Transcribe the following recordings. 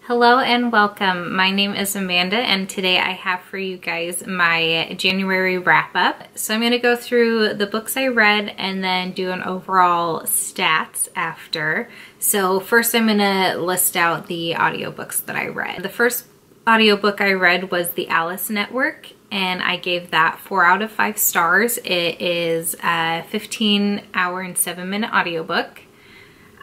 Hello and welcome. My name is Amanda and today I have for you guys my January wrap up. So I'm going to go through the books I read and then do an overall stats after. So first I'm going to list out the audiobooks that I read. The first audiobook I read was The Alice Network and I gave that 4 out of 5 stars. It is a 15-hour and 7-minute audiobook.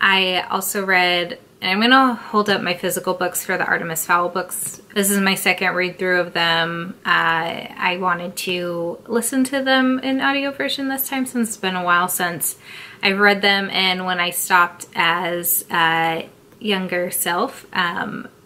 I also read, and I'm going to hold up my physical books for the Artemis Fowl books. This is my second read through of them. I wanted to listen to them in audio version this time since it's been a while since I've read them, and when I stopped as a younger self,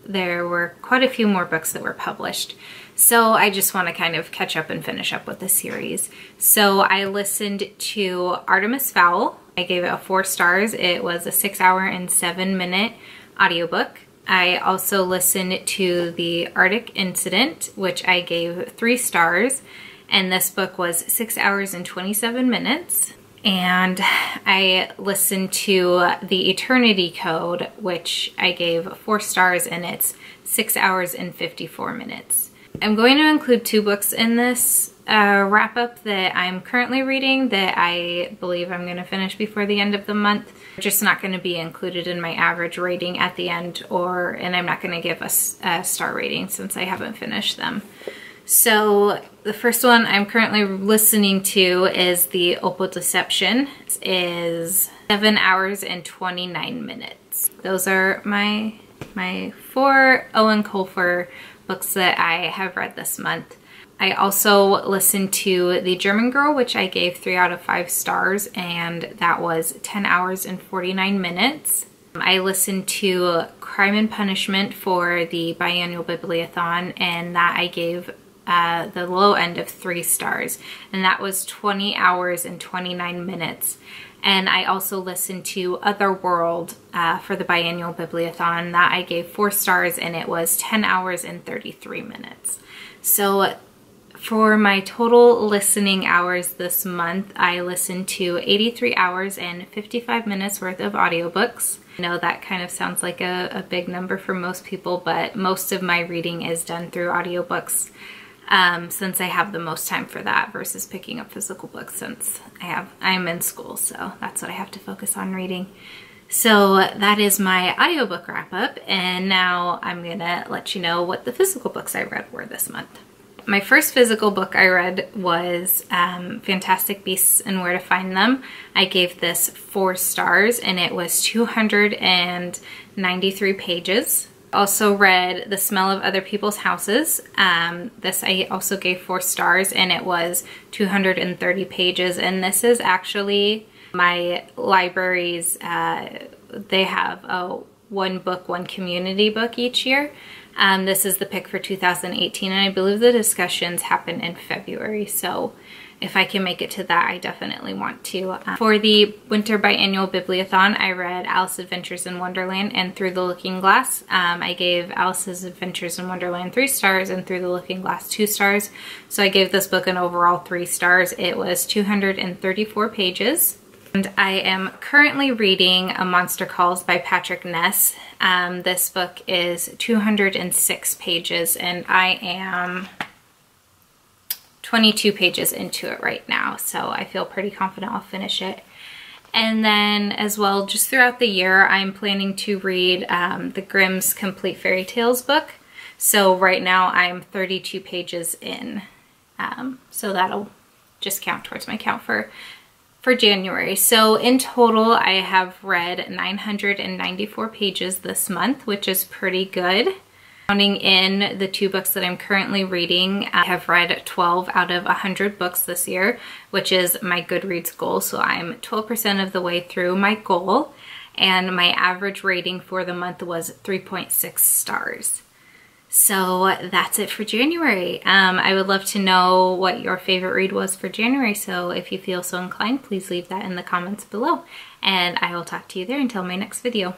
there were quite a few more books that were published. So I just want to kind of catch up and finish up with the series. So I listened to Artemis Fowl. I gave it 4 stars. It was a 6-hour and 7-minute audiobook. I also listened to The Arctic Incident, which I gave 3 stars. And this book was 6 hours and 27 minutes. And I listened to The Eternity Code, which I gave 4 stars, and it's 6 hours and 54 minutes. I'm going to include 2 books in this wrap up that I'm currently reading that I believe I'm going to finish before the end of the month. They're just not going to be included in my average rating at the end, and I'm not going to give a star rating since I haven't finished them. So the first one I'm currently listening to is The Opal Deception. It is 7 hours and 29 minutes. Those are my 4 Eoin Colfer books that I have read this month. I also listened to The German Girl, which I gave 3 out of 5 stars, and that was 10 hours and 49 minutes. I listened to Crime and Punishment for the biannual Bibliothon, and that I gave the low end of 3 stars, and that was 20 hours and 29 minutes. And I also listened to Otherworld for the biannual Bibliothon. That I gave 4 stars, and it was 10 hours and 33 minutes. So for my total listening hours this month, I listened to 83 hours and 55 minutes worth of audiobooks. I know that kind of sounds like a big number for most people, but most of my reading is done through audiobooks since I have the most time for that versus picking up physical books since I'm in school, so that's what I have to focus on reading. So that is my audiobook wrap up, and now I'm gonna let you know what the physical books I read were this month. My first physical book I read was Fantastic Beasts and Where to Find Them. I gave this 4 stars, and it was 293 pages. Also read The Smell of Other People's Houses. This I also gave 4 stars, and it was 230 pages. And this is actually my library's, they have a one book, one community book each year. This is the pick for 2018, and I believe the discussions happen in February, so if I can make it to that, I definitely want to. For the Winter Biannual Bibliothon, I read Alice's Adventures in Wonderland and Through the Looking Glass. I gave Alice's Adventures in Wonderland 3 stars and Through the Looking Glass 2 stars, so I gave this book an overall 3 stars. It was 234 pages. And I am currently reading A Monster Calls by Patrick Ness. This book is 206 pages, and I am 22 pages into it right now, so I feel pretty confident I'll finish it. And then as well, just throughout the year, I'm planning to read the Grimm's Complete Fairy Tales book. So right now I'm 32 pages in, so that'll just count towards my count for January. So in total, I have read 994 pages this month, which is pretty good. Counting in the 2 books that I'm currently reading, I have read 12 out of 100 books this year, which is my Goodreads goal. So I'm 12% of the way through my goal, and my average rating for the month was 3.6 stars. So that's it for January. I would love to know what your favorite read was for January, so if you feel so inclined, please leave that in the comments below. And I will talk to you there until my next video.